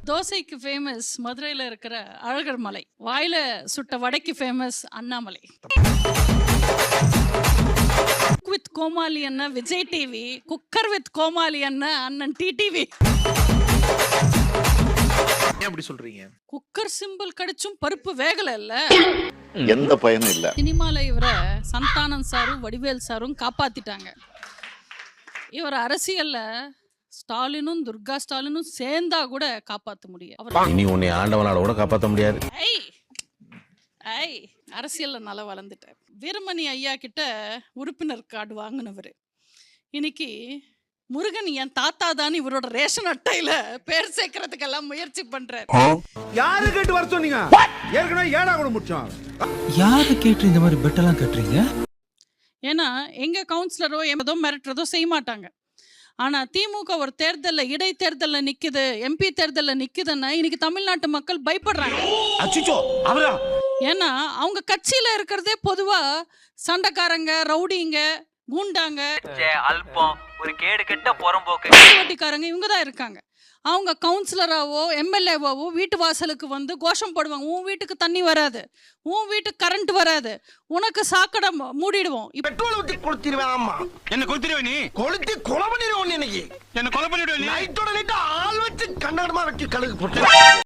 தோசைக்கு ஃபேமஸ் மதுரையில் இருக்கிற அழகர் மலை, வாயில சுட்ட வடைக்கு ஃபேமஸ் அண்ணாமலை. குக் வித் கோமாளி அண்ணன் விஜய் டிவி, குக்கர் வித் கோமாளி அண்ணன் அண்ணன் டிடிவி. அப்படி சொல்றீங்க? குக்கர் சிம்பிள் கடிச்சும் பருப்பு வேகல இல்ல, எந்த பயனும் இல்ல. சினிமால இவரை சந்தானம் சாரும் வடிவேல் சாரும் காப்பாத்திட்டாங்க. இவர் அரசியல்ல ஸ்டாலினும் துர்கா ஸ்டாலினும் சேர்ந்தா கூட காப்பாற்ற முடியாது. இனி உன்னை ஆண்டவனால கூட காப்பாற்ற முடியாது. அரசியல்ல நல்லா வளர்ந்துட்டார். வீரமணி ஐயா கிட்ட உறுப்பினர் கார்டு வாங்கினவர் இன்னைக்கு முருகன் என் தாத்தா தான் இவரோட ரேஷன் அட்டையில பேர் சேர்க்கறதுக்கெல்லாம் முயற்சி பண்றாரு. யாரு கேட்டு வர சொன்னீங்க? ஏற்கனவே ஏடா கூட முடிச்சோம். யாரு கேட்டு இந்த மாதிரி பெட்டெல்லாம் கட்டுறீங்க? ஏன்னா எங்க கவுன்சிலரோ ஏதோ மிரட்டுறதோ செய்ய மாட்டாங்க. ஆனா திமுக ஒரு தேர்தல்ல இடைத்தேர்தல்ல நிக்குது, எம்பி தேர்தல்ல நிக்குதுன்னா இன்னைக்கு தமிழ்நாட்டு மக்கள் பயப்படுறாங்க. ஏன்னா அவங்க கட்சியில இருக்கிறதே பொதுவா சண்டைக்காரங்க, ரவுடிங்க, கூண்டாங்க, அல்பம், ஒரு கேடு கெட்ட புறம்போக்கு வட்டிக்காரங்க இவங்க தான் இருக்காங்க. அவங்க கவுன்சிலராவோ எம்எல்ஏவாவோ வீட்டு வாசலுக்கு வந்து கோஷம் போடுவாங்க. உன் வீட்டுக்கு தண்ணி வராது, உன் வீட்டுக்கு கரண்ட் வராது, உனக்கு சாக்கடை மூடிடுவோம். பெட்ரோல் ஊத்தி கொளுத்திடுவேன். ஆமா, என்ன கொளுத்திடுவே? நீ கொளுத்தி கொலை பண்ணிடுவோம். இன்னைக்கு என்ன கொலை பண்ணிடுவேன். நைட்டோட நைட்டு ஆள் வச்சு கண்ணாடமா வெட்டி கழுகு போட்டு